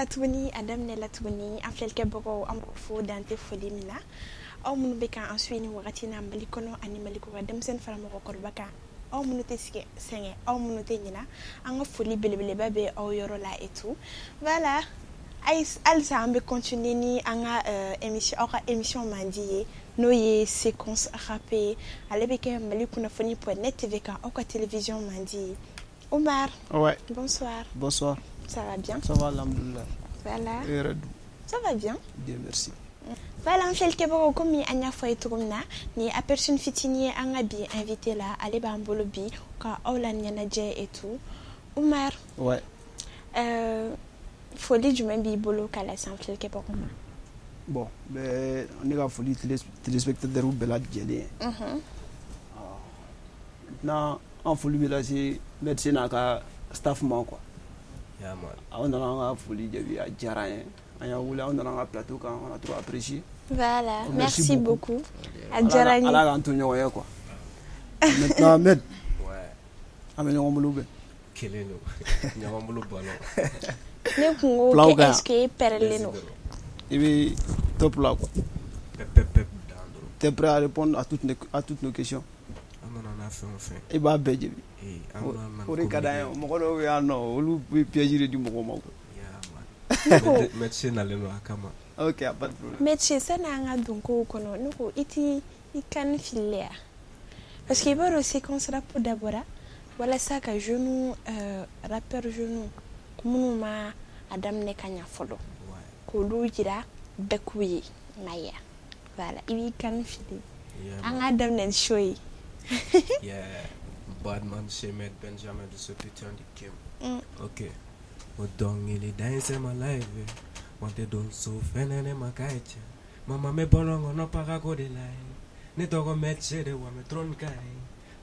Latwini, Adam ne Latwini, en fait que boro am fo dante foli mina. Aw munu beka en suini wakati na malikono animaliko dem sen fara mo ko baka. Aw munu te senge, aw munu te nyina. Anga foli belebele babe aw yoro la et tout. Voilà. Alsa ambe continuer ni anga émission mandi no ye séquence rappé alebeke malikuna foni.net TV ka oka télévision mandi. Omar. Ouais. Bonsoir. Bonsoir. Ça va bien? Ça va, alhamdoulilah. Voilà. Et ça va bien? Bien, merci. Voilà, en fait, que comme Anya Foytourna, ni aperçu fitini angabi invité là, aller bambolobi, quand Olan Yanaje et tout. Omar. Ouais. Folie du même bibolo qu'à la sans fait que Bon, mais on est à folie téléspectateurs ou belad gelé. Maintenant, en folie, mais là, c'est médecin à staff man quoi. Yeah, man. On a un folie de vie à Djarain. On a un plateau quand on a trop apprécié. Voilà, merci beaucoup. À Djarani. À la Antonio, quoi. Maintenant, Med. Ouais. Améliorons mon loup. Quel est nous? Nous avons le ballon. Ne kungo qu'est-ce que perleno. Et puis, top là quoi. Pep. Tu es prêt à répondre à toutes nos questions? On en a fait enfin. Et bah, bédé. Pour les cadets, on va non, on peut piéger du moment. Médecin à l'eau à Kama. Ok, pas de problème. Médecin, ça n'a pas donc au kono. Nous, il can filer. Parce qu'il va aussi qu'on sera pour d'abord. Voilà ça que genou, rappeur genou. Comme ma Adam ne kanya follow. Kolu jira bekuyi maya. Voilà, il can filer. Un Adam ne showy. Yeah. Badman Shemet Benjamin de ce putain de game. Ok. Odong il est dans ma live. Wante don so fenene makaita. Mama me bolongo no parago de lai. Ne dogo metche de wa me tron kai.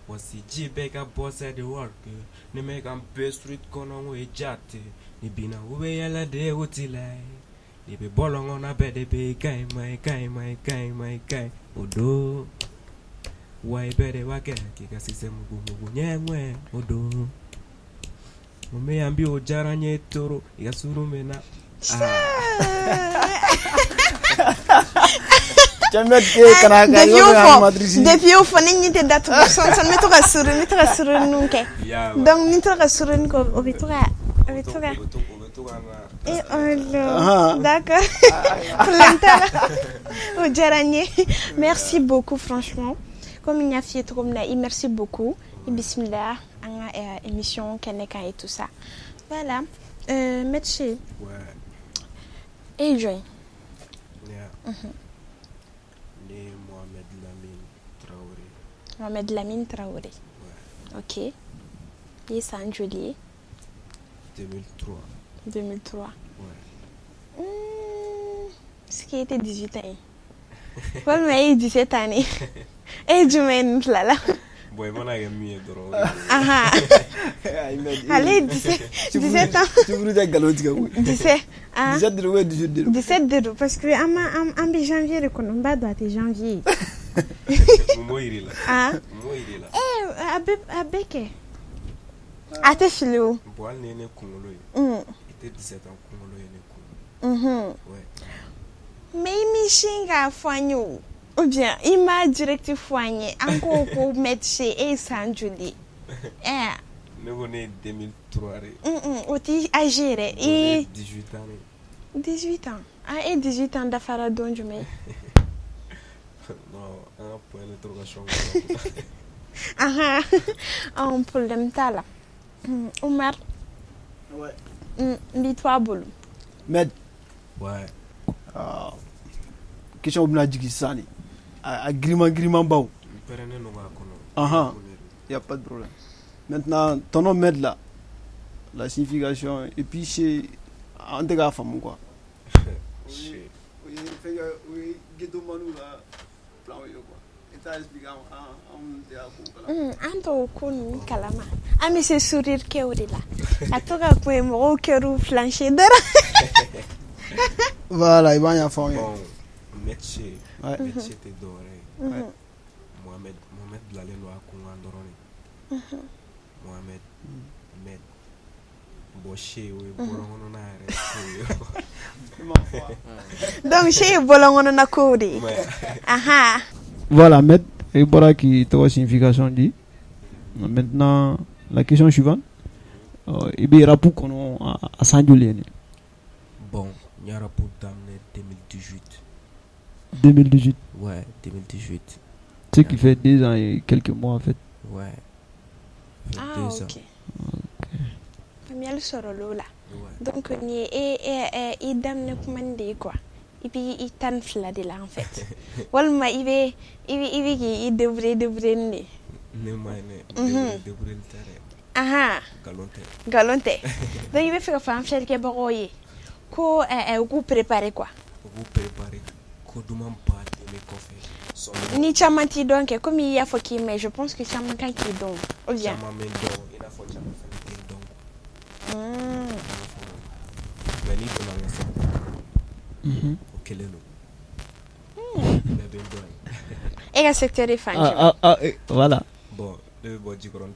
Wasi jibeka boss de work. Ne make am be street kono we jate. Ni bina ube yala de utilai. Ni be bolongo na be de be kai mai. Odo. Why better wake kika sise mugu nyemwe odo. Mume ambi ojaranye toro yasuru mena. Depuis au fond, il te date. Ça me tourne sur nunke. Donc, ni tourne sur une co. D'accord. Au jaranye. Merci beaucoup, franchement. Comme il y a fait trop de merci beaucoup. Et bismillah, émission Kaneka et tout ça. Voilà. Médecin. Ouais. Et join. Yeah. Né Mohamed Lamine Traoré. Mohamed Lamine Traoré. Ouais. Ok. Et c'est en juillet 2003. 2003. Ouais. Ce qui était 18 ans. Paul m'a eu 17 années. Et du mène là. Boy, mon a mis drôle. Ah allez, 17 ans. Tu veux dire galotique? 17. 17 de parce que en janvier, le combat doit être janvier. Moi, il est là. Ah. Moi, il est là. À Beke. À tes filous. Boal n'est né Congolais. Il était 17 ans, Congolais né Congolais. Ouais. Mais il m'ichinga foignou. Ou bien, il m'a directement foigné. Encore pour mettre chez et sans Julie. Nous on est 2003. Oti à gérer. Et 18 ans. 18 ans. Ah, et 18 ans d'affaires dont je mets. Non, un point d'interrogation. Un problème là. Omar. Ouais. Dis-toi, boulot. Med. Ouais. Question de Nadjikisani. Agrément bao. Il n'y a pas de problème. Maintenant, ton nom Med là, la signification, et puis c'est un dégât femme quoi. Oui, Anto kunu kalama. Ami se sourire ke odila. Atoka kwe mo keru flancher dara. Voilà, il va y avoir bon, métier. Métier t'es doré. Mohamed Laleno a Kongandoroni. Mohamed Med. Bon, chez oui, on a Donc chez bolongono na kodi. Aha. Voilà, mais et voilà qui ta signification dit. Maintenant, la question suivante. Il y a pour qu'on a Saint-Julien. Bon, il y a pour d'amener 2018. 2018. Ouais, 2018. Ce qui fait 2 ans et quelques mois en fait. Ouais. Ah, 2 ok. Miel soro lola. Donc ni et damne kumande quoi. Et puis il tan fla de là en fait. Walma il qui devrait ni. Ne maine devrait le terrain. Aha. Galonte. Donc il veut faire femme faire que baroye. Ko vous préparer quoi. Vous préparer ko duma pas de mes coffres. Ni chamanti donc comme il y a faut qui mais je pense que chaman kan qui donc. Ou bien. Chaman men donc il a faut chaman faire donc. Mais ni pour la OK le Et le secteur des femmes. Voilà. Bon, le bon Jikoron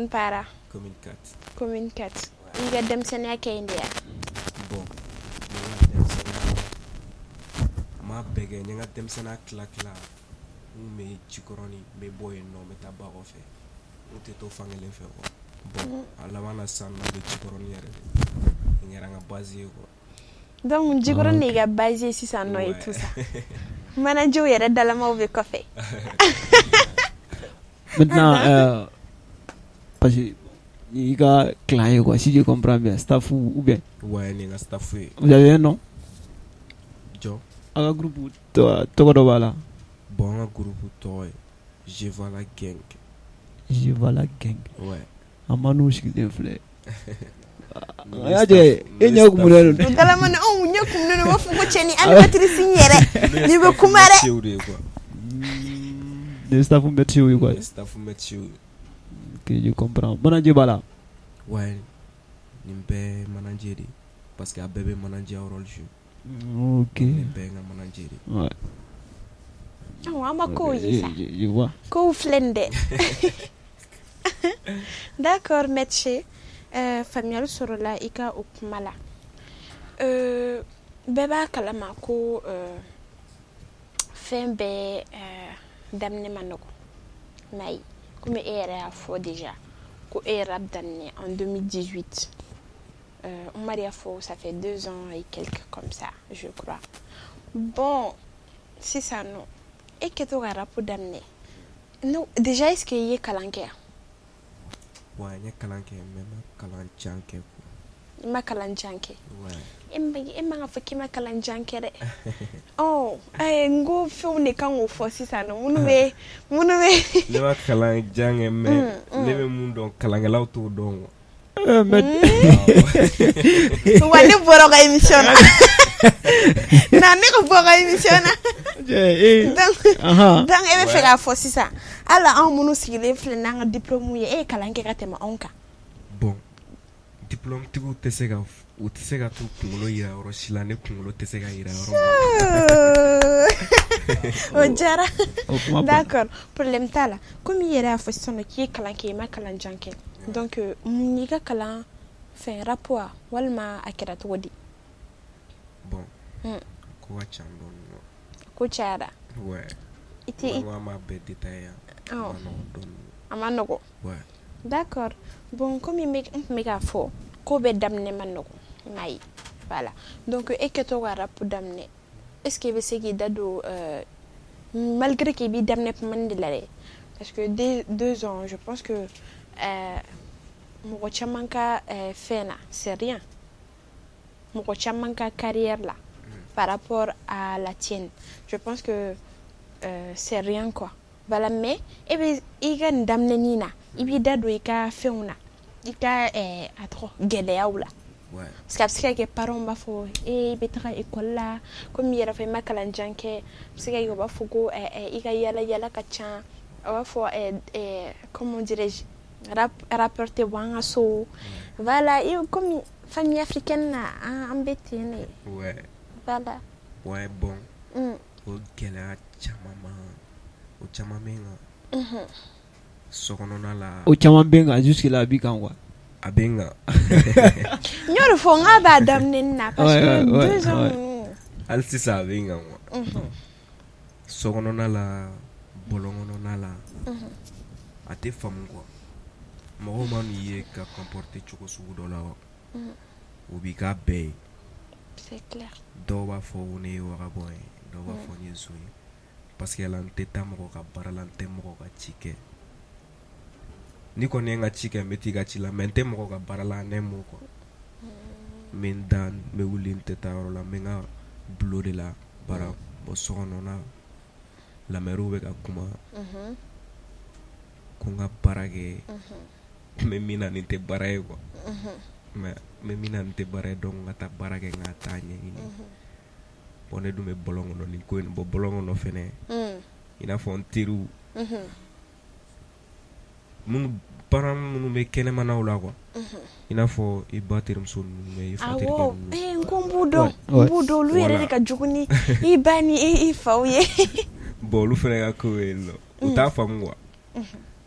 para. Commune 4. Il y a dem sene akende. Bon. Ma bege nyanga dem sene klakla. Me jikoroni me boy no me tabako fe. On te to fangele fe ko. Bon, ala wana sanna de jikoroni yere. Ngera nga basé ko. Donc jikoron ne ga basé si ça no et tout ça. Manager yere dala ma ouvre café. Maintenant, parce que il y a client quoi, si je comprends bien, staff ou bien. Ouais, il y a staff. Vous avez un nom? Jo. Un groupe toi voilà. Bon, un groupe toi. Je vois la gang. Je vois la gang. Ouais. Amanu shikide flé. Aje, enya kumulelo. Dala mana on nyokum no wafu ko cheni animatrice nyere. Ni be kumare. Des staff métier quoi. Des staff métier. Ok, je comprends. Manager bala. Ouais. Nimbe manager parce que a bébé manager rôle jeu. Ok. Nimbe nga manager. Ouais. Oh, ama ko yisa. Je vois. Ko flende. D'accord, métier. Familial sorola ika okumala. Beba kalama ko fembe damne manoko. Mais comme era fo déjà ko era damne en 2018. On m'a dit ça fait 2 ans et quelques comme ça, je crois. Bon, c'est ça non. Et que tu as pour damne. Non, déjà est-ce qu'il y a kalanke? Ouais, il y a kalanke même kalanchanke. Ma kalanchanke. Ouais. Emma nga faki ma kalanchanke re. Oh, ngo film ne kan wo fo sisa no. Munu be. Le ma kalanchanke me. Le be mun don kalangela to don. Mais wani boro ga émission na ne ko boro ga émission donc ebe fera fo sisa ala an munu sigile fle na nga diplôme ye kalanke ka tema onka. Bon, diplôme tigo tesega o tesega to kungulo ira oro silane kungulo tesega ira oro. O jara. D'accord, problème tala comme yera fo sono ki kalanke ma kalanjanke. Donc ni ka kalan fait rapport walma akira to wodi. Bon. Ko wachando no. Ko chara. Ouais. Iti ma be détail. Oh. Amanogo. Ouais. D'accord. Bon, comme il mega fort, ko be damne manogo. Mai. Voilà. Donc et que to wara pour damne. Est-ce que c'est qui dado malgré qu'il bi damne pour mandilare parce que 2 ans, je pense que moko chamanka fena c'est rien. Moko chamanka carrière là par rapport à la tienne. Je pense que c'est rien quoi. Voilà mais ebe iga ndamne nina ibi dado ika feuna ika atro geleaula. Ouais. Parce que parents ba fo betra école là comme yera fait makalan janke parce que yo ba fugo iga yala kacha ba fo comment dirais-je rapporter wanga so voilà et comme famille africaine là embêté né. Ouais. Voilà. Ouais bon. O gela chamama o chamamenga. Sokonona la o chama benga jusque là bi kan quoi. Abenga. Nyoro fo nga ba damnena parce que 2 ans. Alti sa abenga moi. Sogono na la bolongono na la. Ate fam quoi. Mo man yé ka comporter choko sugu do la. Obi ka be. C'est clair. Do ba fo woni wara boy. Do ba fo ni zui. Parce que la nteta mo ka baralante mo ka chike. Ni ko nenga chike meti ga chila mente mo ka barala ne mo ko. Min dan me wulin teta la menga blode la bara bo sono na la meru be ka kuma. Kunga barage. Me mina ni te baraye ko. Me mina ni te baraye donc ngata barage ngata nyini. Pone du me bolongo no ni ko en bo bolongo no fene. Ina fon tiru. Mun param mun me kene mana wala ko. Ina fo i batirum sun me i fatir ko. Ngombudo lu yere ka juguni i bani i fawye. Bo lu fene ga ko elo. Uta fam wa.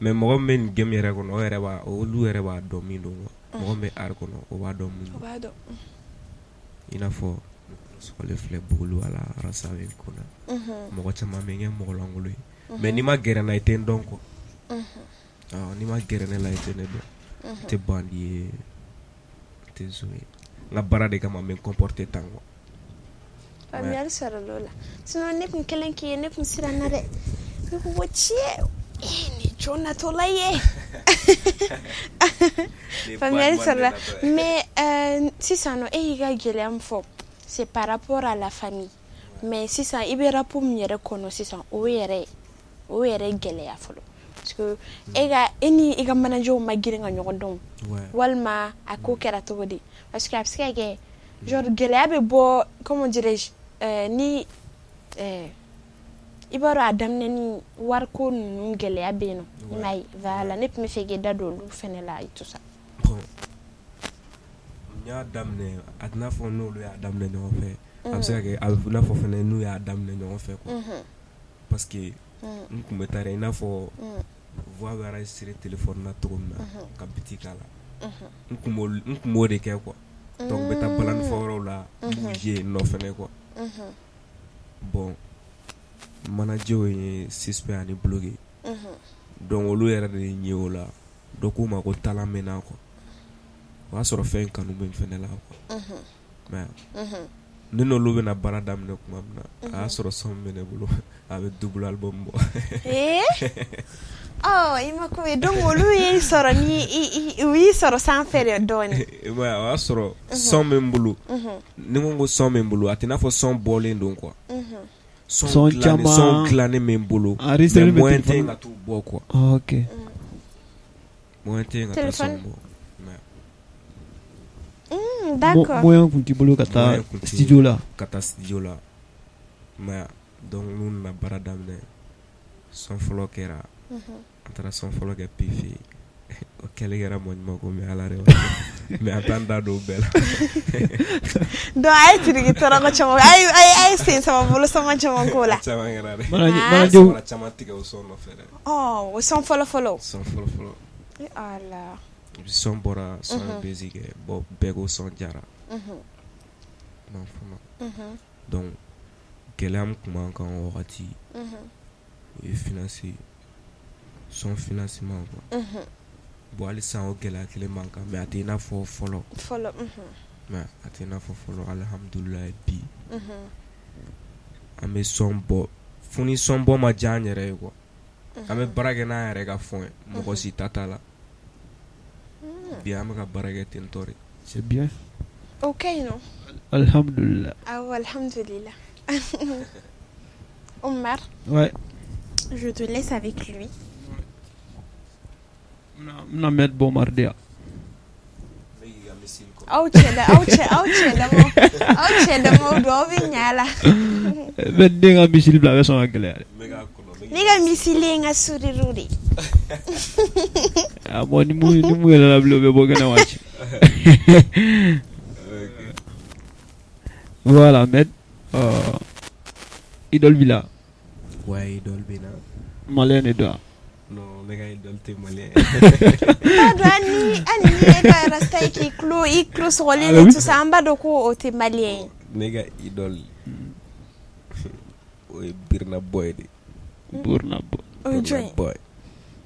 Mais mo men gem yere ko no yere ba o lu yere ba do mi do. Mo me ar ko no o ba do mi. Ina fo so le fle bulu ala rasawe ko na. Mo chama me ngem mo langulu. Mais ni ma gere na iten donc ko. Ni ma gere na la iten do. Te bandi te zoe. Nga bara de kama men comporter tango. Familiar sara lola. Sino ne kun kelen ki ne kun sira na re. Ko wochie. Ni Jonah Tolaye. Familiar sara. Mais si ça no e ga gelem fo. C'est par rapport à la famille. Mais si ça ibera pour miere kono si ça o yere gele ya folo. Parce que ega manager ma giringa nyodon. Walma ako kera to godi. Parce que après que genre gele abe bo comment dirais-je ni ibaro adam neni war ko nu gele abe no. Mai vala ne me fege dado lu fenela et tout ça. Nya damne adna fo no lu ya damne no fe am se ke alfuna fo fene nu ya damne no fe ko parce que nku metare na fo voix vera sur téléphone na trom na ka bitikala nku mo de ke ko donc beta balan fo ro la bouger no fene ko bon manager yi suspect ani blogué donc lu era de nyola dokuma ko talamena ko wa soro fen kanu ben fenela ko mais nino lu bena barada mne kuma na a soro som mene bulu avec double album bo ima ko donc lu yi soro ni wi soro sans faire doni wa soro som men bulu ni ngo som men bulu atina fo som bolé donc quoi son clané men bulu mais moins tenga tout bo quoi OK moins tenga ta som bo d'accord. Moyen kunti bolo kata studio là. Mais donc nous na baradamne son folo kera. Antara son folo ke pifi. O kele era mo ko me ala rewa. Me atanda do bela. Do ay tiri tora ko chamo. Ay sin sama bolo sama chamo ko la. Chama ngara re. Mana jo chama tika o son no fere. Oh, o son folo. Son folo. Ala. Son bora son basique bo bego son jara non fuma donc gelam kuma kan wakati et financer son financement quoi bo ali san o gela kele manka mais atina fo follow mais atina fo follow alhamdulillah bi ame son bo funi son bo ma janyere quoi ame barage na yere ga fon mo ko si tatala bien ma barage tentori c'est bien OK non alhamdulillah alhamdulillah Omar ouais je te laisse avec lui na met bon mardia auche da mo do vinyala ben denga misil bla son anglais niga misili nga suriruri mo ni mu la blobe bo gana wach voilà met Idol Villa ouais Idol Villa Malène Edouard Non, les gars, ils doivent te malien. Ani rasta i clou sur les tout ça en bas de quoi au malien. Les gars, ils doivent. Oui, Burna Boy. Burna Boy.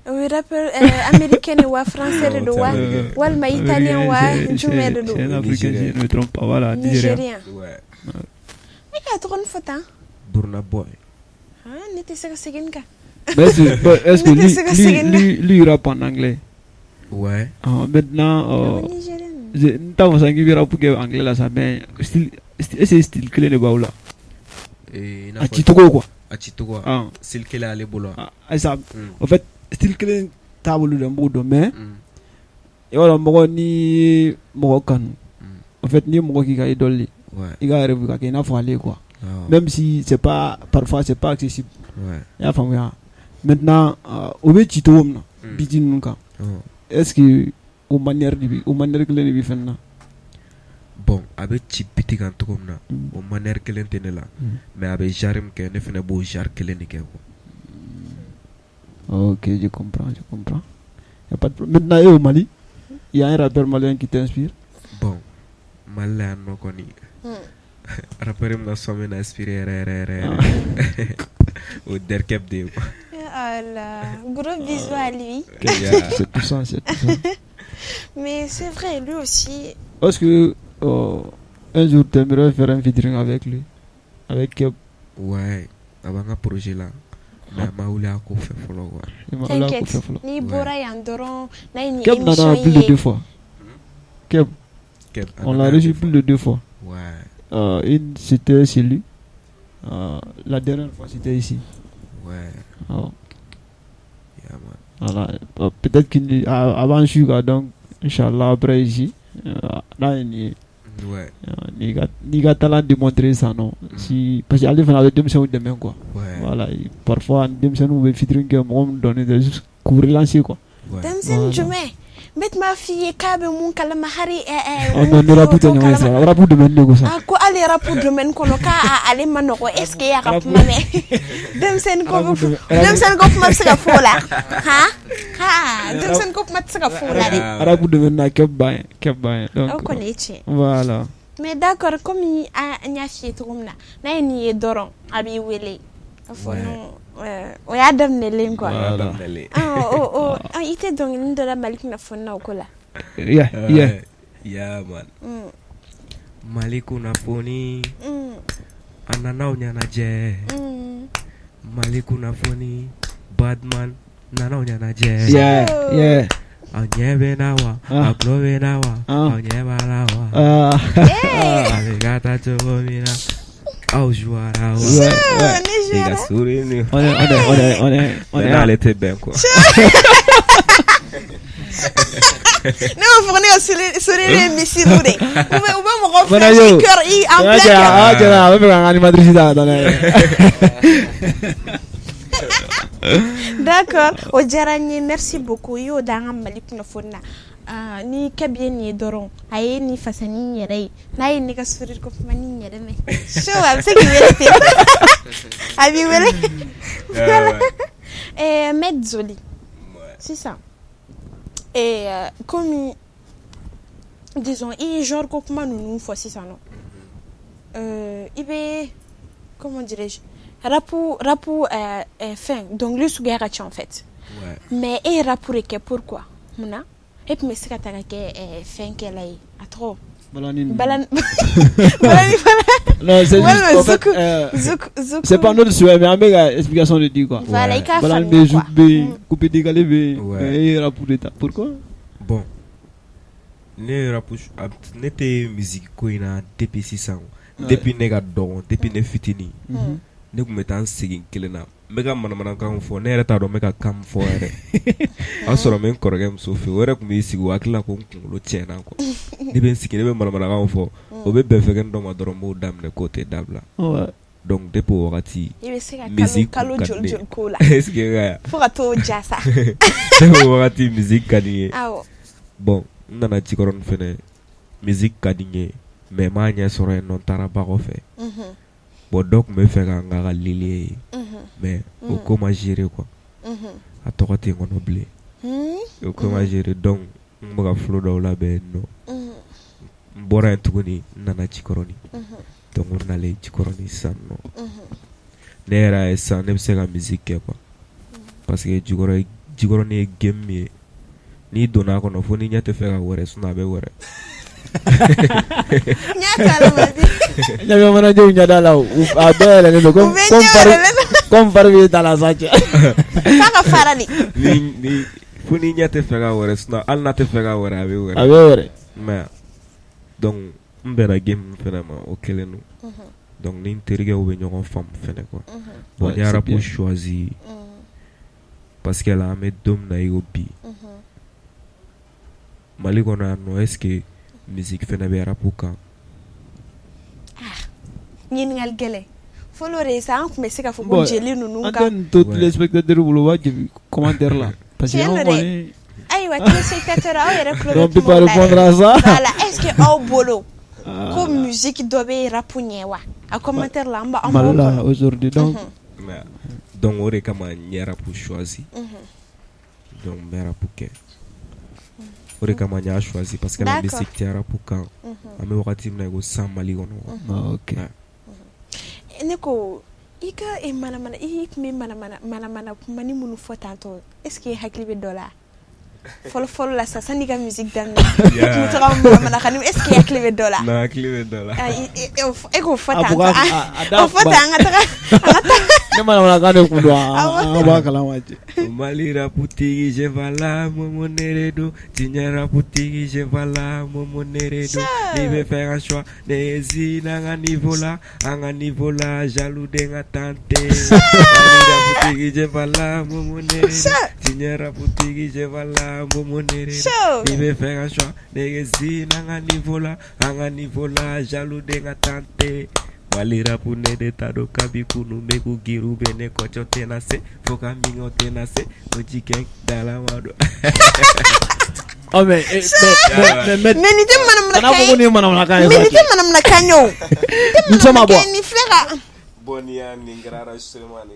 Oui, rappeur américain ou français de ou allemand italien ou jumé de c'est un africain, je ne me trompe pas, voilà, nigérien. Ouais. Mais il y a trop de photos. Burna Boy. Ah, n'était ce que c'est qu'un gars. Est-ce que lui il rappe en anglais? Ouais. Maintenant, t'as vu ça qui rappe en anglais là, ça mais c'est style clé de Baoula. À Chitogo quoi. À Chitogo. Style clé à l'Ebola. Ah ça. En fait, style clé table de Mbodo mais. Et voilà, moi ni moi kan. En fait, ni moi qui a idolé. Ouais. Il a rêvé qu'il n'a pas aller quoi. Même si c'est pas parfois c'est pas accessible. Ouais. Ya famu ya. Maintenant, au be Chitogo na. Bidin nunca. Est-ce que au manière que les bi fenna? Bon, avec Chipiti quand tout comme ça, au manière que l'entene là, mais avec Jarim que ne fait pas beau jar que l'entene Ok, je comprends. Y a pas de problème. Maintenant, au Mali, il y a un rappeur malien qui t'inspire? Bon, malien non connu. Rappeur me somme inspiré au Derkep de. Allah, gros bisous à lui. C'est tout ça. Mais c'est vrai, lui aussi. Est-ce que un jour tu aimerais faire un featuring avec lui? Avec Keb? Ouais, avant un projet là. Mais ma oula a fait follow. T'inquiète, ni Bora y Andoron, Keb n'en a plus de 2 fois. Keb, on l'a reçu plus de 2 fois. Ouais. Une c'était chez lui. La dernière fois c'était ici. Ouais. Oh. Yeah, man. Voilà. Peut-être qu'il avant Suga, donc Inch'Allah après ici. Là il ouais. Ni gars talent démontrer ça non. Si parce qu'il allait faire avec Demsen ou demain quoi. Ouais. Voilà. Parfois Demsen ou featuring que moi me donner de juste couvrir lancer quoi. Demsen jumé. Bet ma fille kabe mun kala mahari on ne rapu de non ça rapu de men ko ça ko ali rapu de men ko ka ali manoko est-ce que ya rap mané Demsen ko ma sega fola ha Demsen ko ma sega fola rapu de men na keb bain donc ko neche voilà mais d'accord comme a nyafi trumna na ni doron abi wele afono o ya damne len quoi il était dans une de la malik na fonna okola yeah man maliku na foni anana unyana je maliku na foni badman nana unyana je yeah anyebe nawa aklobe nawa anyeba nawa aligata chobomina au jouara les gars sourire on est allé très bien quoi. Non, fournir sur les missiles ou me refaire le cœur en plein cœur. D'accord. Ojarani, merci beaucoup. Yo dans Malik Nafona. Ni kabien ni doron. Aye ni fasani yere. Na yi ni ka sourire ko mani yere me. Show am c'est qui vérité. Abi wele. Mezzoli. C'est ça. Et comme disons il genre comment nous fois c'est ça non il est comment dirais-je rapu fin donc le sougara en fait ouais. Mais et rapu que pourquoi mona et puis mais c'est que fin qu'elle est à trop balani non c'est juste en fait c'est pas notre souhait mais avec explication de dire quoi voilà il balani couper décaler et rapu d'état pourquoi bon ne rapu n'était musique koina depuis 600 depuis nega don depuis ne fitini ne ko metan sigin kelena mega manamana kan fo ne reta do mega kam fo ere asoro men korogem sofi wore ko mi sigu akila ko lo chena ko ni ben sigin ne be manamana kan fo o be be fegen do ma doro mo damne côté dabla donc depuis wakati musique kalo jol kola est-ce que faut to jasa depuis wakati musique kadiye bon nana chikoron fene musique kadiye mais ma nya soro non taraba ko fe bon donc me fait nga lilier mais au comment gérer quoi a tɔgɔ tɛ n kɔnɔ bilen o ko ma gérer donc n bɛ ka flow dɔw labɛn nɔ n bɔra yen tuguni n nana Jikɔrɔni donc n nalen Jikɔrɔni sisan nɔ ne yɛrɛ ye sisan ne bɛ se ka musique kɛ quoi parce que Jikɔrɔni ye game min ye n'i donna a kɔnɔ fo ni ɲɛ tɛ fɛ ka wɛrɛ sinon a bɛ wɛrɛ ɲamɛ mana jɔw ɲɛda la a bɛɛ yɛlɛlen don comme fari bɛ ta la sa cɛ k'a ka fara de fo ni ɲɛ tɛ fɛ ka wɛrɛ sinon hali n'a tɛ fɛ ka wɛrɛ a bɛ wɛrɛ a bɛ wɛrɛ mais donc n bɛnna game fɛnɛ ma o kelen don donc ni n terikɛw bɛ ɲɔgɔn faamu fɛnɛ quoi bon ni rap choisi parce que là an bɛ don min na i ko bi Mali kɔnɔ yan nɔ est ce que musique fɛnɛ bɛ rap kan ɲininkali gɛlɛn fɔlɔ de sa an tun bɛ se ka fɔ ko jeli ninnu kan an tɛ to téléspectateur bolo u b'a jaabi commentaire la parce que anw kɔni ayiwa téléspectateur aw yɛrɛ kulo on peut pas répondre à ça voilà est ce que aw bolo ko musique dɔ bɛ rap ɲɛ wa a commentaire la an b'o kɔnɔ aujourd'hui donc donc o de kama n ye rap choisi donc n bɛ rap kɛ o de kama n y'a choisi parce que la musique tɛ rap kan an bɛ wagati min na i ko sisan Mali kɔnɔ ok ne ko i ka manamana i tun bɛ manamana kuma ni minnu fɔ tantɔ est ce que i hakili bɛ dɔ la fɔlɔ la sa sani ka musique daminɛ i tun bɛ manamana kan est ce que i hakili bɛ dɔ la non hakili bɛ dɔ la e k'o fɔ tantɔ o fɔ tan an ka taga ne manamana kan de kun don an b'a kalama cɛ Mali raputigi je vala momo neredo tiɲɛ raputigi je vala momo neredo ni bɛ fɛ ka choix ne ye zina an ka niveau la jaloux de n ka tante Mali raputigi je vala momo neredo tiɲɛ raputigi je vala momo neredo ni bɛ fɛ ka choix ne ye zina an ka niveau la jaloux de n ka tante Mali rapu ne de tado kabi kunu meku giru bene kocho tena se foka mingo tena se oji keng dalam wado oh mais ni te manamana kan yo nous sommes à boire ni frère bonia ni ngrara semani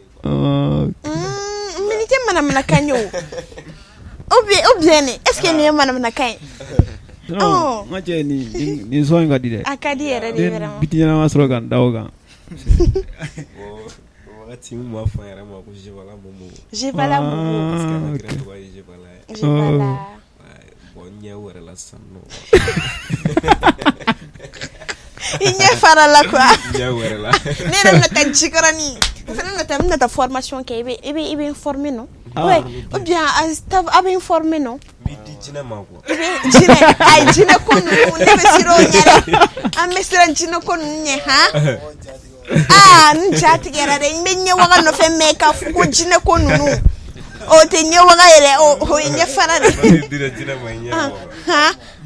ni te manamana kan yo ou bien est-ce que ni manamana kan non n ka cɛ nin sɔn in ka di dɛ a ka di yɛrɛ de vraiment biti ɲɛnama sɔrɔ ka n da o kan wagati min b'a fɔ yɛrɛ ma ko Jevala Momo parce que ala kira tɔgɔ ye Jevala ye bon ɲɛ wɛrɛ la sisan nɔ i ɲɛ fara la quoi ɲɛ wɛrɛ la ne yɛrɛ bɛna taa Jikɔrɔni n fana bɛna taa formation kɛ i bɛ informer non ouais ou bien a bɛ informer non di jinɛ ma quoi jinɛ ko ninnu ne bɛ siran o ɲɛ dɛ an bɛ siran jinɛ ko ninnu ɲɛ n ja tigɛra dɛ n bɛ ɲɛwaga nɔfɛ mɛ k'a fɔ ko jinɛ ko ninnu o tɛ ɲɛwaga yɛrɛ o ye ɲɛ fara de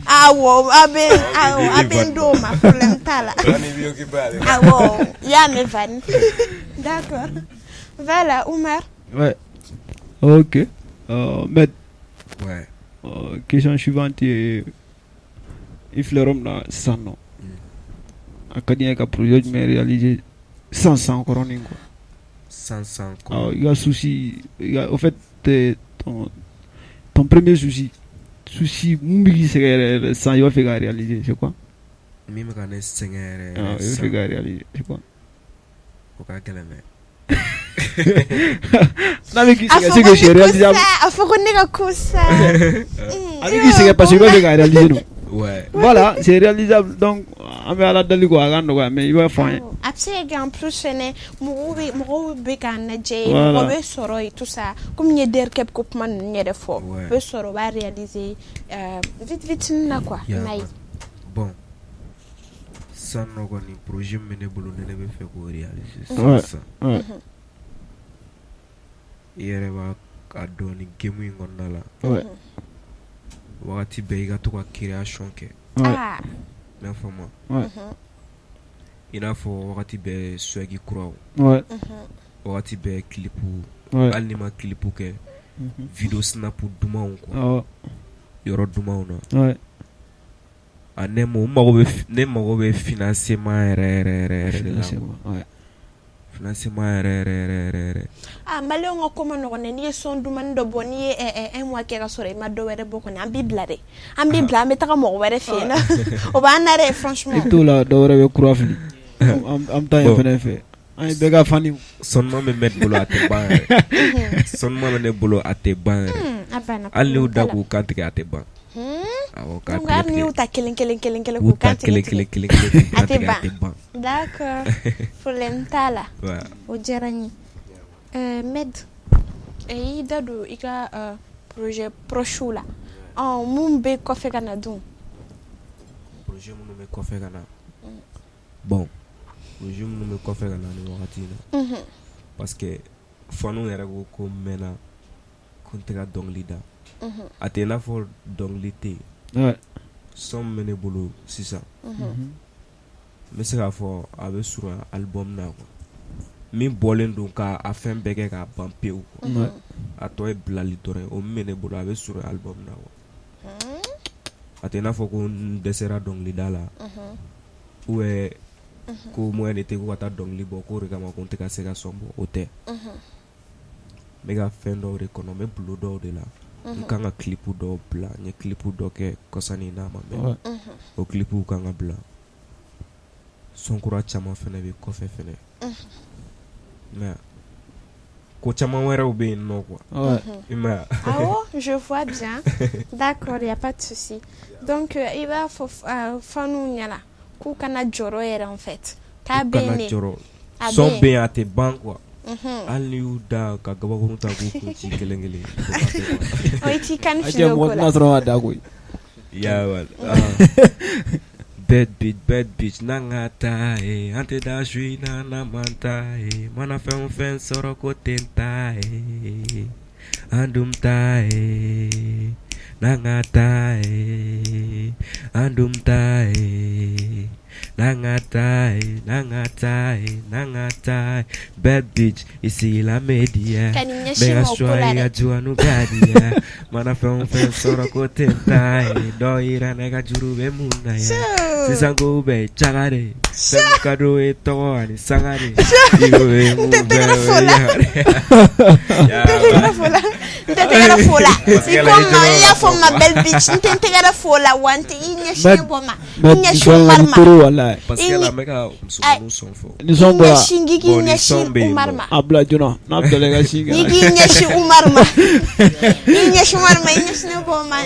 awɔ a bɛ n d'o ma problème t'a la awɔ y'a mɛn Vani d'accord voilà Oumar ouais ok mais ouais question suivante ye i filɛrɔ min na sisan nɔ a ka di n ye ka projet jumɛn réaliser sans kɔrɔnin quoi sans quoi il y a souci au fait ton premier souci mun b'i sɛgɛn yɛrɛ san i b'a fɛ ka réaliser c'est quoi min bɛ ka ne sɛgɛn yɛrɛ i b'a fɛ ka réaliser c'est quoi o ka gɛlɛn dɛ n'a bɛ k'i sɛgɛn c'est que c'est réalisable a fɔ ko ne ka ko sa a bɛ k'i sɛgɛn parce que i b'a fɛ ka réaliser non ouais voilà c'est réalisable donc an bɛ ala deli ko a ka nɔgɔya mais i b'a fɔ an ye a bɛ se ka kɛ en plus fɛnɛ mɔgɔw bɛ k'a lajɛ mɔgɔ bɛ sɔrɔ yen tout ça comme n ye DERCAP ko kuma ninnu yɛrɛ fɔ o bɛ sɔrɔ o b'a réaliser vite na quoi nayi bon sisan nɔ kɔni projet min bɛ ne bolo ne bɛ fɛ k'o réaliser sisan i yɛrɛ b'a dɔn ni game in kɔnɔna la wagati bɛɛ i ka to ka création kɛ i n'a fɔ ma i n'a fɔ wagati bɛɛ swag kuraw wagati bɛɛ clipu hali ni ma clipu kɛ video snap dumanw quoi yɔrɔ dumanw na a ne mago bɛ financement yɛrɛ de la financement re malé on ko man ne ni son du man do boni un mois ke ka sore ma do wéré boko ni am bibla me ta mo wéré fe na o ba na re franchement tout là do wéré croix fini am ta yefene fe ay bega fani son ma me met bolo ate ban son ma ne bolo ate ban al ni dagu kanti ke ate ban ngar ni uta kelen ku kanti ate ban d'accord problème tala o jarani med e dadu ika projet prochula mumbe ko fe kana dun projet mun me ko fe kana bon projet mun me ko fe kana ni wakati na parce que fanu yɛrɛ ko mena kuntega donglida ate na fo donglite som mene bolo sisan me se ka fɔ a bɛ sɔrɔ album na quoi min bɔlen don ka a fɛn bɛɛ kɛ ka ban pewu quoi a tɔ ye bilali dɔrɔn o mene bolo a bɛ sɔrɔ album na quoi a tɛ n'a fɔ ko n dɛsɛra dɔnkilida la ou bien ko moyen de tɛ ko ka taa dɔnkili bɔ k'o de kama ko n tɛ ka se ka sɔn bɔ o tɛ n bɛ ka fɛn dɔw de kɔnɔ n bɛ bulo dɔw de la n kan ka clipu dɔw bila n ye clipu dɔ kɛ kɔsani n'a ma mɛn o clipu kan ka bila sonkura caman fɛnɛ bɛ kɔfɛ fɛnɛ mais ko caman wɛrɛw bɛ yen nɔ quoi ah oh je vois bien d'accord il y a pas de souci donc il va faut fanu ɲala k'u kana jɔrɔ yɛrɛ en fait k'a bɛ ne son bɛ yen a tɛ ban quoi hali ni y'u da ka gabakurun ta k'u kun ci kelen kelen o ye ci kan filo ko la a sɔrɔ a da koyi ya wala bad bitch nangata an tɛ da sui na manta mana fɛn o fɛn sɔrɔ ko ten ta an dum ta nangata an dum ta nangata bad bitch isi la media mega swai ya juanu gadia mana fɛn o fɛn sɔrɔ ko ten ta dɔ yira ne ka juru bɛ mun na ya sisan ko bɛ cagare fɛn ka do ye tɔgɔ ani sangare igo ye mun bɛ Ntegera fola ikoma ya fo ma bel bitch ntegera fola wanti inyeshine boma inyeshine marma parce que la mega musumu son fo ni son bora inyeshingiki inyeshine umarma abla juna na delega shinga nigi inyeshine umarma inyeshine boma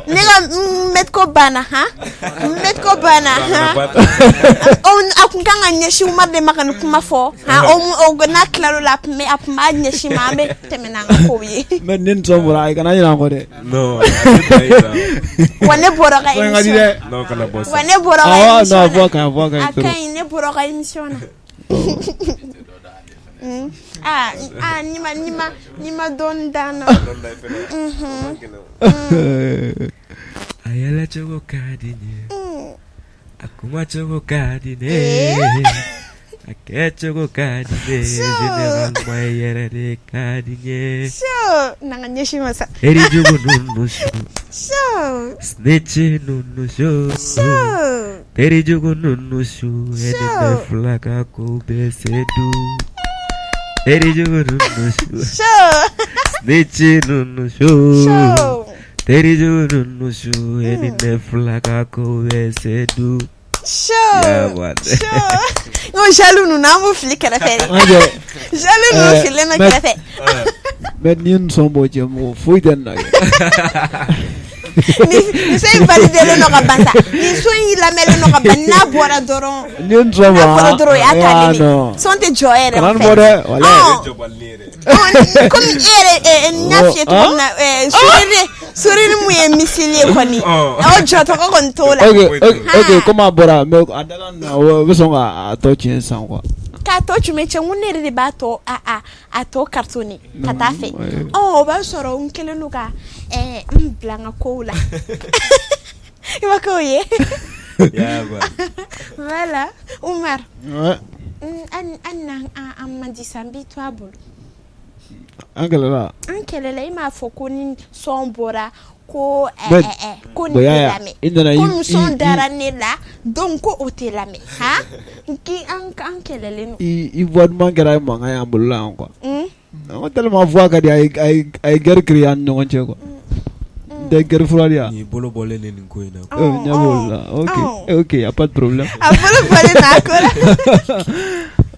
nega metko bana ha on akunkanga inyeshine umarde makanu kuma fo ha o na claro la me apma inyeshine mabe temenanga ko yi men nin so bora ay kana ina ko de no wane bora ka émission no kana boss wane bora ka émission no voka akai ne bora ka émission nima don dana ayala chogo kadine akuma chogo kadine akechogo kadine general mayere de kadine nanga nyeshima sa eri jogo nunu so snitch nunu so eri jogo nunu so eni me flaka ko besedu eri jogo nunu so snitch nunu so eri jogo nunu so eni me flaka ko besedu no jaloux nous n'avons flic à la fête jaloux nous filé ma café mais nous sommes mo fouille den na ni sai valider le no kabanta ni soyi la mele no kabana bora doron nous sommes bora doron ya kalini sonte joere en fait comme ere nyafie to na suriri mu ye misili kwani o joto ko kontola okay comment bora me adala na we songa to chin san quoi ka to chumeche ngunere ba to a to cartoni kata fe o ba soro unkele nuka mblanga kola iba koye ya ba voilà Umar ouais an amadi sambi to abulu an kɛlɛla i m'a fɔ ko ni sɔn bɔra ko ko nin tɛ lamɛn ko muso dara ne la donc ko o tɛ lamɛn an kɛlɛlen don i voix duman kɛra mankan y'an bolo la yan quoi on tellement voix ka di a ye guerre créer an ni ɲɔgɔn cɛ quoi des guerres froides ni bolo bɔlen ni nin ko in na ok y a pas de problème a bolo bɔlen na ko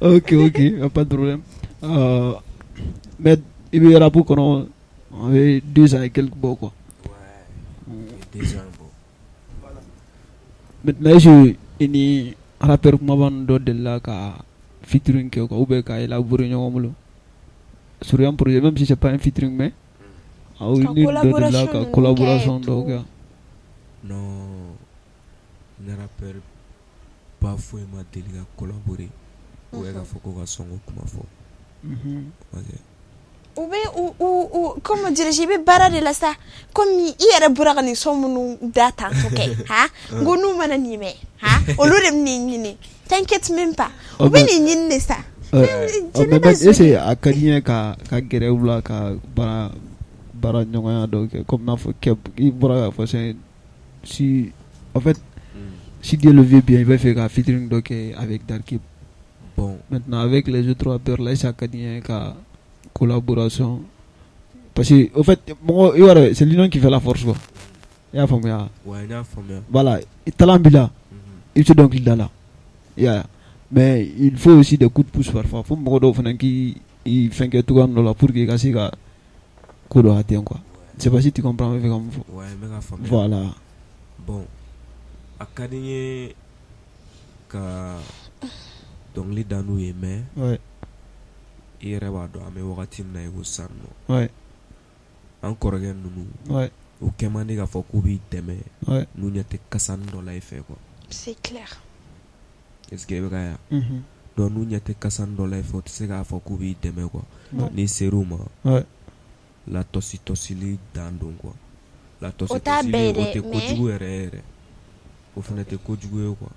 la ok y a pas de problème mais il y aura pour qu'on avait 2 ans et quelques beaux quoi. Ouais, 2 ans beau. Voilà. Maintenant je ini rappeur kuma do de la ka featuring ke ko ube ka élaborer ñomulo sur un projet même si c'est pas un featuring mais une de la ka collaboration donc non ne rappeur pas fou ma délika collaborer ou ka foko ka songo kuma fo ou comment dirais-je i bɛ baara de la sa comme i yɛrɛ bɔra ka nin sɔn minnu da tan tɔ kɛ n ko n'u mana nin mɛn olu de bɛ nin ɲini t'inquiète même pas u bɛ nin ɲini de sa. ese a ka di n ye ka gɛrɛ u la ka baara ɲɔgɔnya dɔw kɛ comme n'a fɔ i bɔra ka fɔ si en fait si Dieu le veut bien il va faire ka featuring dɔ kɛ avec Darkib. Bon maintenant avec les autres rappeurs là ça ka di n ye ka collaboration parce que au fait c'est l'union qui fait la force quoi. Ya faamuya. Ouais, ya faamuya. Voilà, talent bila. Il se donc il là. Mais il faut aussi des coups de pouce parfois. Faut mɔgɔ dɔw fana qui il fait que tout comme là pour que ka se ka ko dɔ atteindre quoi. C'est pas si tu comprends mais comme faut. Ouais, mais ka faamuya. Voilà. Bon. A ka di n ye ka dɔnkili da n'u ye mais ouais. I yɛrɛ b'a dɔn an bɛ wagati min na i ko sisan nɔ ouais. an kɔrɔkɛ ninnu ouais. o kɛ man di k'a fɔ k'u b'i dɛmɛ ouais. n'u ɲɛ tɛ kasani dɔ la i fɛ quoi. C'est clair. Est-ce que i bɛ ka ya donc n'u ɲɛ tɛ kasani dɔ la i fɛ o tɛ se k'a fɔ k'u b'i dɛmɛ quoi. N'i ser'u ma la tɔsitɔsili dan don quoi. La tɔsitɔsili o tɛ kojugu yɛrɛ o fana tɛ kojugu ye quoi.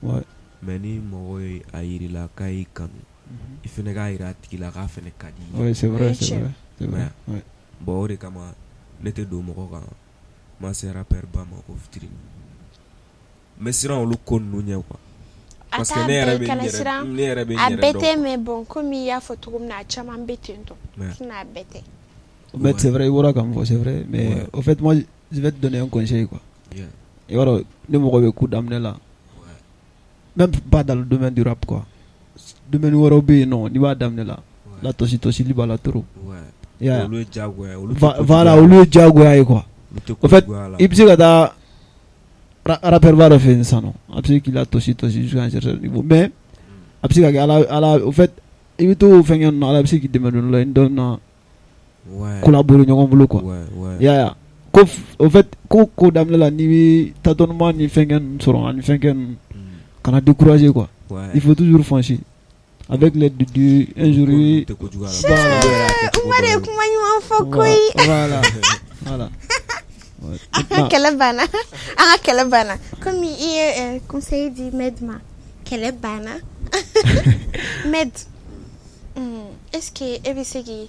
Mais ni mɔgɔ ye a yirila k'a y'i kanu il fallait k'a yira a tigi la k'a fana ka di. Oui, c'est vrai. Ouais. Bon o de kama ne tɛ don mɔgɔ kan ma se rappeur ba ma ko fitiri mais siran olu ko ninnu ɲɛ quoi. Parce que ne yɛrɛ bɛ n yɛrɛ dɔn. A bɛɛ tɛ mais bon comme i y'a fɔ cogo min na a caman bɛ ten tɔ sinon a bɛɛ tɛ. Mais c'est vrai i bɔra ka min fɔ c'est vrai mais au fait moi je vais te donner un conseil quoi. I b'a dɔn ni mɔgɔ bɛ ku daminɛ la même pas dans le domaine du rap quoi. Domaine wɛrɛw bɛ yen nɔ n'i b'a daminɛ la la tɔsitɔsili b'a la trop. Olu ye jagoya voilà olu ye jagoya ye quoi. Au fait i bɛ se ka taa rappeur ba dɔ fɛ yen sisan nɔ a bɛ se k'i la tɔsi jusqu'à un certain niveau mais a bɛ se ka kɛ ala au fait i bɛ to fɛnkɛ ninnu na ala bɛ se k'i dɛmɛ dɔɔnin la i dɔn na collaborer ɲɔgɔn bolo quoi. Ya ko au fait ko daminɛ la n'i bɛ tâtonnement ni fɛnkɛ ninnu sɔrɔ ani fɛnkɛ ninnu kana décourager quoi. Il faut toujours foncer. Avec l'aide de Dieu, un jour, voilà. Kelebana. Comme il conseil dit Medma. Kelebana. Med. Est-ce que Evisegi,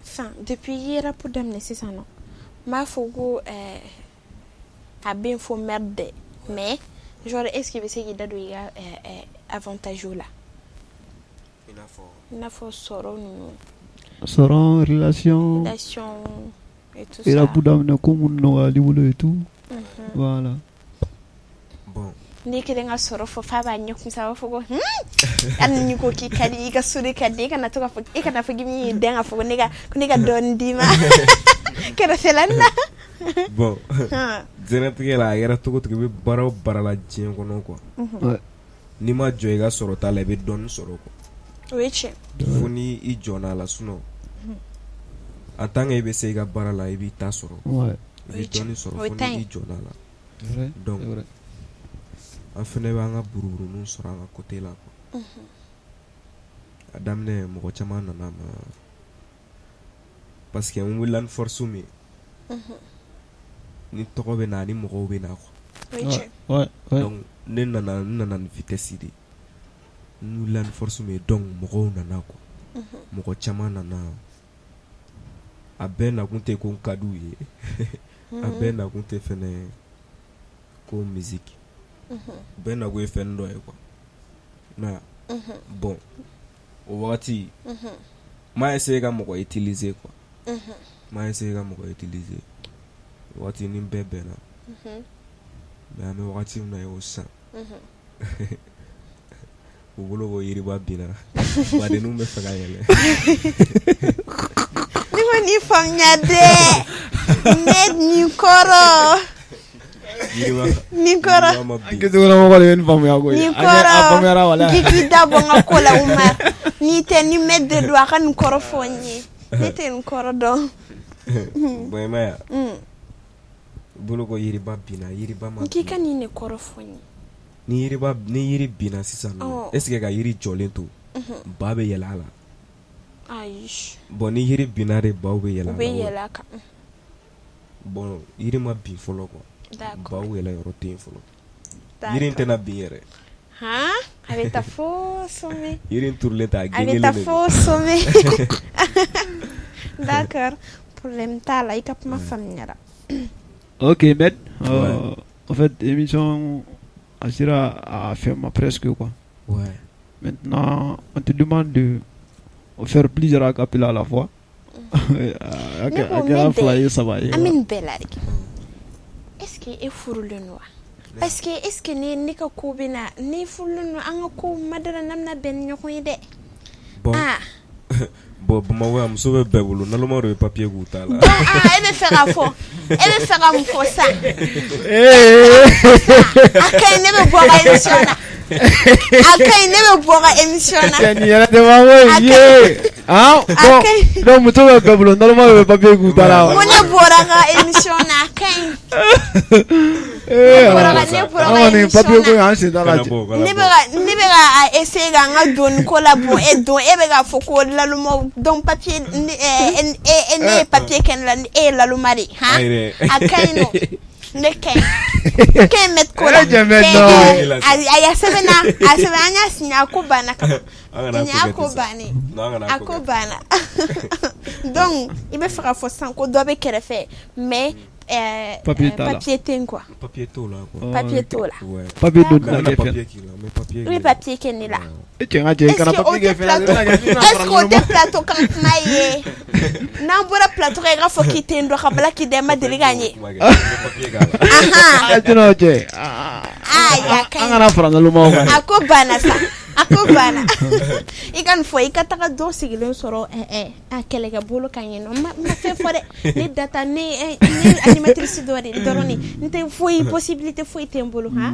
enfin, depuis hier pour d'amener c'est ça non? Ma fogo a bien faut merde, mais genre est-ce que Evisegi d'adouiller avantageux là? Il faut Soron, relation et tout ça. Et la boudamne comme on a et tout. Voilà. Bon. Ni que denga soro fo faba nyok msa fo go. An ni ko ki kadi ga suri kadi kana to ka fo e kana fo gimi denga fo nega don dima. Kera selanda. Bon. Zenetige la yera to ko be baro barala jien kono quoi. Ouais. Ni ma jo e ga soro ta la be don soro ko. Oui, Foni i jona la suno. En tant que se ga bara la ibi ta soro. Ouais. I doni soro foni i jona la. Vrai. Donc en fene ba nga bururu nun soro nga côté la ko. Adamne mo chama na ma parce que on wilan force mi. Ni toko be na ni mo be na ko. Ouais. Donc ne nana vitesse di. Nous l'an force mais donc mɔgɔw nana quoi mɔgɔ caman nana a bɛɛ nakun tɛ ko n ka d'u ye a bɛɛ nakun tɛ fɛnɛ ko musique bɛɛ nakun ye fɛn dɔ ye quoi na bon o wagati m'a essayé ka mɔgɔ utiliser quoi m'a essayé ka mɔgɔ utiliser wagati ni bɛɛ bɛnna mais an bɛ wagati min na y'o san u bolo ko yiriba binna badenninw bɛ fɛ ka yɛlɛ ni ma ni faamuya dɛ ne ni kɔrɔ ni kɔrɔ mɔgɔ de bɛ ni faamuya ko ye ni kɔrɔ k'i da bɔ n ka ko la Umar ni tɛ ni mɛ de don a ka nin kɔrɔ fɔ n ye ne tɛ nin kɔrɔ dɔn bon i ma ye u bolo ko yiriba binna yiriba ma k'i ka nin ne kɔrɔ fɔ n ye ni yiri binna sisan nɔ est ce que ka yiri jɔlen to ba bɛ yɛlɛ a la ayi bon ni yiri binna de baw bɛ yɛlɛ a la u bɛ yɛlɛ a kan bon yiri ma bin fɔlɔ quoi baw yɛlɛ yɔrɔ tɛ yen fɔlɔ yiri in tɛna bin yɛrɛ a bɛ taa fo sommet yiri in turulen tɛ a bɛ gengelen taa de fo sommet d'accord problème t'a la i ka kuma faamuyara ok mais en fait émission Asira a fait presque quoi. Ouais. Maintenant, on te demande de faire plusieurs acapellas à la fois. Amin Bellari. Est-ce que est furu le noir? Parce que est-ce que ni ka ko bina ni furu le noir an ko madara namna ben nyoko de. Bon. Bon, moi, je suis bébé, je suis papier gouta là. Elle veut faire un faux. Elle veut faire un faux ça. Akay ne be boire émission là. Akay ne be boire émission là. Ni elle de maman ye. Ah, bon. Donc muto be bébé, normalement le papier gouta là. Mo ne boire émission là akay. On est papier go en c'est dans la. Ni be essayer nga don ko la bon et don e be ga foko la le mo don papier ne papier ken la e la lo mari ha akay no ne ken met ko la aya sebena sinya ko bana ka nya ko bani akobana donc il be fera fo san ko do be kere fe mais papier ten quoi papier to là quoi papier to là papier do là papier qui là mais papier oui papier ken là et tu as dit kana papier ke fait est-ce qu'on te plateau quand maye na bora plateau ga fo ki ten do khabla ki de ma de gagner papier ga ah tu know je ya kan ngana franga lu mo akobana sa akobana ikan fo ikataka do sigilen soro akele ga bolo kanye no ma fe fore ni data ni animatrice doroni ni te fo possibilité fo itembolo ha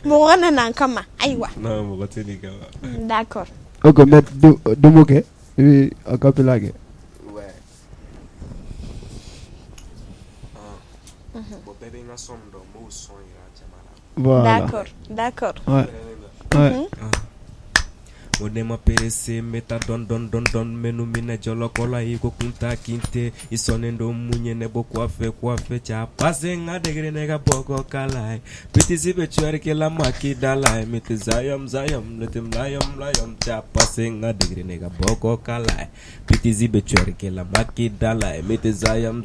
mo wana nan kama aywa non mo bateni ka d'accord ok mais do mo ke acapella ke ouais bon bébé na som do mo son ira jamala d'accord ouais Onema perese meta don menu mina jolo kola iko kunta kinte isonendo munye nebo kwafe cha pase nga degre nega boko kalai piti sibe chwere ke la maki dalai miti zayam letem layam cha pase nga degre nega boko kalai piti sibe chwere ke la maki dalai miti zayam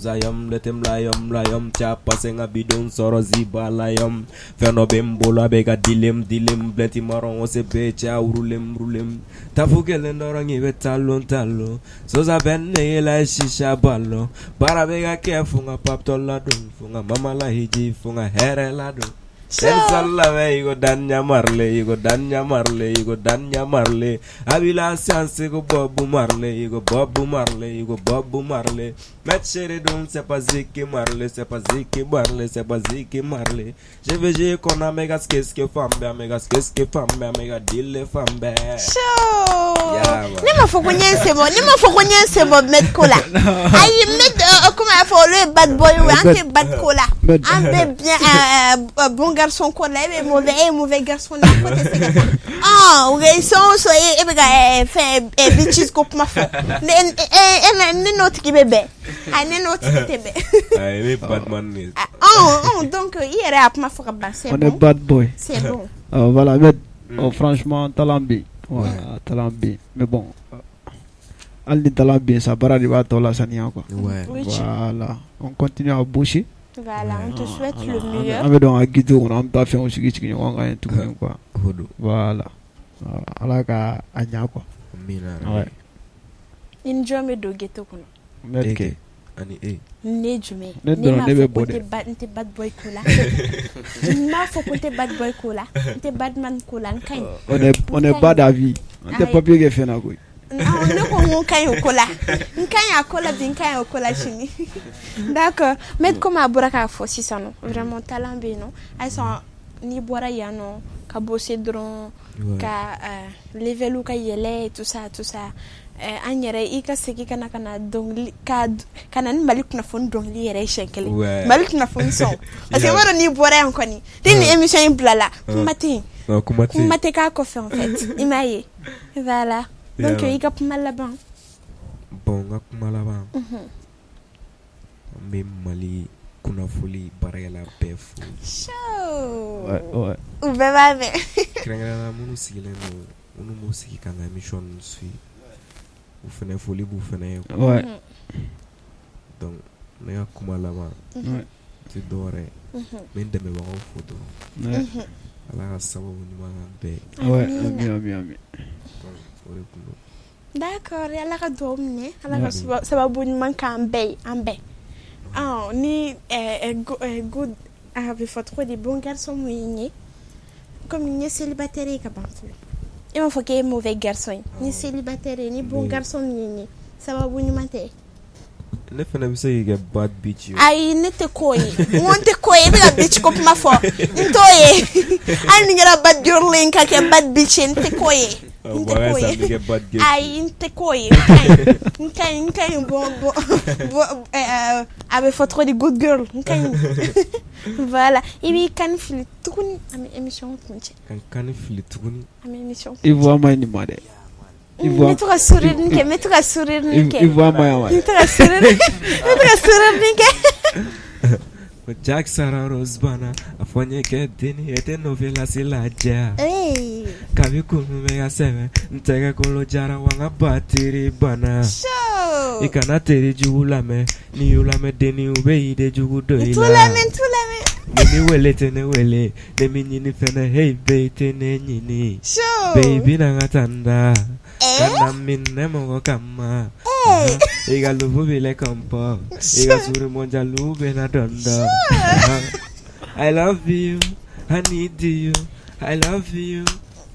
letem layam cha pase nga bidon soro ziba layam feno bembola bega dilem blenti maron ose be cha urulem tafukele ndorangi betalo soza benne la shisha ballo para bega ke funga papto ladun funga mama la hiji funga here ladun sella ve igo danya marle abila sanse go bobu marle metchere don c'est pas ziki marle je veux je qu'on a méga skeske fambe méga dille fambe ni ma foko nyense mo met kola ayi met comment faut le bad boy ou anti bad kola un bien bon garçon kola et mauvais garçon na côté c'est ils sont so e bega fait bitches ko ma fo ne note ki bébé ne note ki tebe ai badman ni donc hier a ma fo ba c'est bon on est bad boy c'est bon voilà mais franchement talent B mais bon Al dit talent bien, ça bara de va tola sania quoi. Ouais. Voilà. On continue à boucher. Voilà, on te souhaite le meilleur. On va donc à guider, on a pas fait un chiki on gagne tout quoi. Voilà. Ala ka anya quoi. Mina. Ouais. Injome do ghetto kuno. Merke. Ani Ne jume. Ne do ne be bode. Nte bad boy kula. Ma faut que te bad boy kula. Nte bad man kula nkai. On est pas d'avis. On te papier que fait na quoi. Non, ne ko nkai okola. Nkai akola bin nkai okola chini. D'accord. Mais comme aburaka fo sisano. Vraiment talent be non. Elles sont ni bora yano ka bosser dron ka level ka yele tout ça an yɛrɛ i ka segi kana dɔnkili kana ni Mali kunnafoni dɔnkili yɛrɛ siɲɛ kelen Mali kunnafoni sɔn parce que i b'a dɔn n'i bɔra yan kɔni ni émission in bilala kuma tɛ yen kuma tɛ k'a kɔfɛ en fait i m'a ye voilà donc i ka kuma laban. Bon, n ka kuma laban n bɛ Mali kunnafoni baarakɛla bɛɛ fo. U bɛɛ b'a mɛn. Kɛrɛnkɛrɛnnenya la minnu sigilen don minnu m'u sigi ka n ka émission ninnu suivre. U fɛnɛ foli b'u fɛnɛ ye. Ouais. Donc ne ka kuma laban tɛ dɔwɛrɛ n bɛ n dɛmɛbagaw fo dɔrɔn. Ala ka sababu ɲuman kan bɛɛ. Ouais, ami. O de kun don. D'accord, Ala ka duwawu minɛ Ala ka sababu ɲuman k'an bɛɛ an bɛɛ. Ni good a bɛ fɔ cogo di bon garçon mun ye comme n ye célibataire ye ka ban fɔlɔ. I m'a fɔ k'e mauvais garçon ni célibataire ni bon garçon ni sababu ɲuman tɛ. Ne fana bɛ se k'i kɛ bad bitch ye. Ayi ne tɛ k'o ye n tɛ k'o ye i bɛ ka bitch ko kuma fɔ n t'o ye hali ni kɛra bad girl ye n ka kɛ bad bitch ye n tɛ k'o ye n tɛ k'o ye ayi n tɛ k'o ye n ka ɲi bon a bɛ fɔ cogo di good girl n ka ɲi voilà i b'i kan fili tuguni an bɛ émission kuncɛ. Kan fili tuguni. An bɛ émission kuncɛ. I voit ma ni ma dɛ. Me to ka sourire ni kɛ. I voit ma ya ma. Me to ka sourire ni kɛ. Jack Sarah Rosbana afanye ke dini ete novela silaja. Kabi kunu mega seme ntege kolo jara wanga batiri bana. Ikana teri jugulame ni ulame deni ube ide jugudo ila. Tulame. Nini wele tene wele nemi nyini fene hey baby tene nyini. Baby nangatanda. Kana minne mogo kama. Iga lubu bile kompo. Iga suri monja lube na dondo. I love you. I need you. I love you,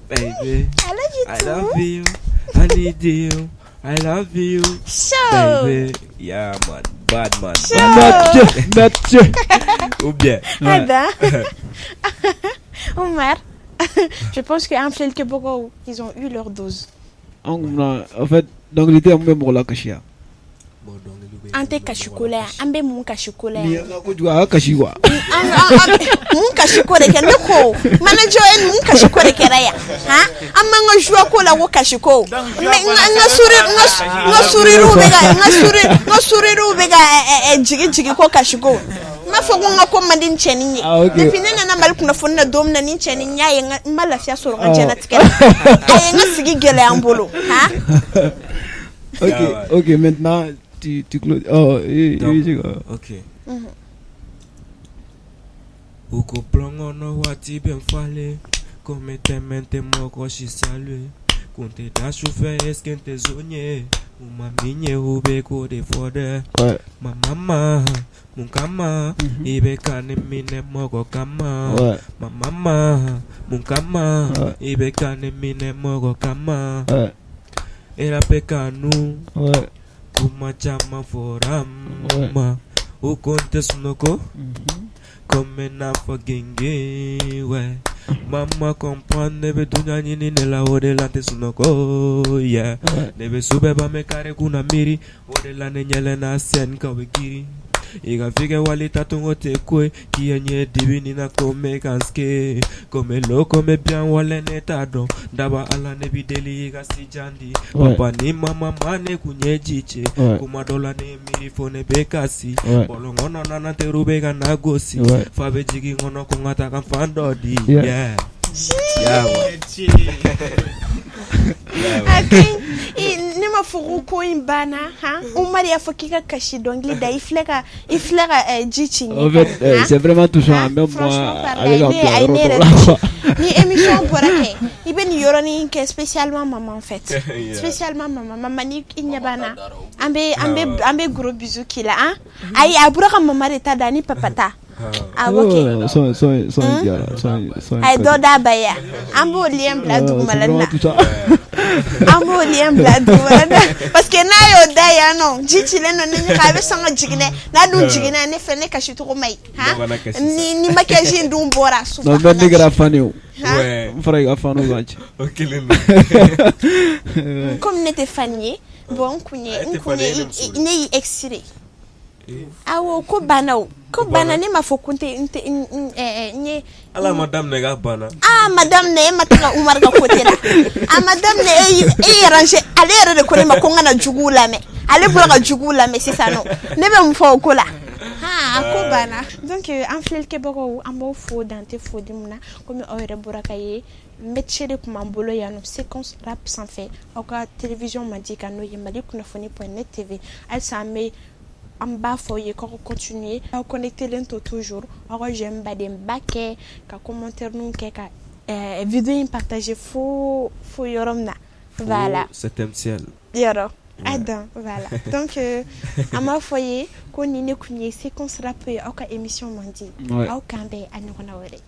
baby. I love you too. I love you. I need you. I love you, baby. Yeah, man. Bad man. Mathieu. Ou bien. Omar, je pense qu'un quelques beaucoup ils ont eu leur dose. En fait, donc il était même pour la cachia. Ante kashikola, ambe mun kashikola. Ni ko jwa kashiwa. Mun kashikore ke ndeko. Manager en mun kashikore ke raya. Ha? Amma nga jwa ko la wo kashiko. Nga suri rubega jigi ko kashiko. Ma fo nga ko mandin cheni. Depuis nena na mal kuna fonna dom na ni cheni nyaye nga malafia soro nga jana tikela. Aye nga sigi gele ambolo. Ha? Ok, maintenant tu closes. Ok. Uko plongo no wati ben fale. Come te mente moko shi salue. Kunte da chauffeur eskente zonye. Uma minye ube ko de fode. Ma mama munkama ibe kane mine moko kama. Ma mama munkama ibe kane mine moko kama. Era pekanu kuma chama forama ukonte sunoko comme na fogenge ouais mama comprendre be dunya nyini nela odela te sunoko yeah nebe sube ba me kare kuna miri odela ne nyele na sen ka wekiri iga fige walita tungo te kwe kienye divini na kome kanske kome lo kome bien wale netado daba ala ne bideli iga si jandi papa ni mama mane kunye jiche kuma dola ne miri fone bekasi bolo ngono nana te rubega na gosi fabe jigi ngono kungata kan fandodi yeah Okay. Ni ma furu ko in bana ha Umar ya foki ka kashi dongli da ifleka jichi en fait c'est vraiment touchant même moi avec un ni émission borake iben yoroni ke spécialement maman en fait spécialement maman ni inya bana ambe gros bisous kila hein ay abura ka mama reta dani papata ok ay do da baya ambo liem bla du malana ambo liem bla du malana parce que na yo da ya no jichi le no ni ka be sanga jigine na du jigine ne fene ka shitu ko mai ha ni makiyaji ndu bora su non ben ni gra fani ouais frère ga fano ganchi ok comme n'était fanier bon kunye ne extrait awo ko bana ne mafokunte nye ala madame ne ga bana madame ne mataka Umar ga kotela madame ne ranger ale re ko ne makonga na jugula me ale bura ga jugula me c'est ça non ne be mfo ko la ko bana donc en flel ke boko ambo fo dante fo dimuna comme oyre bura kaye métier de kumambolo ya no séquence rap sans fait oka télévision m'a dit kano yemali kuna foni.net TV elle ça me en bas foyer qu'on continue à connecter l'ento toujours alors j'aime badem baké ka commentaire nous ka vidéo partager fo yoromna voilà septième ciel yoro adam voilà donc à ma foyer qu'on y ne kunye séquence rap oka émission mandi au kambe anokona wele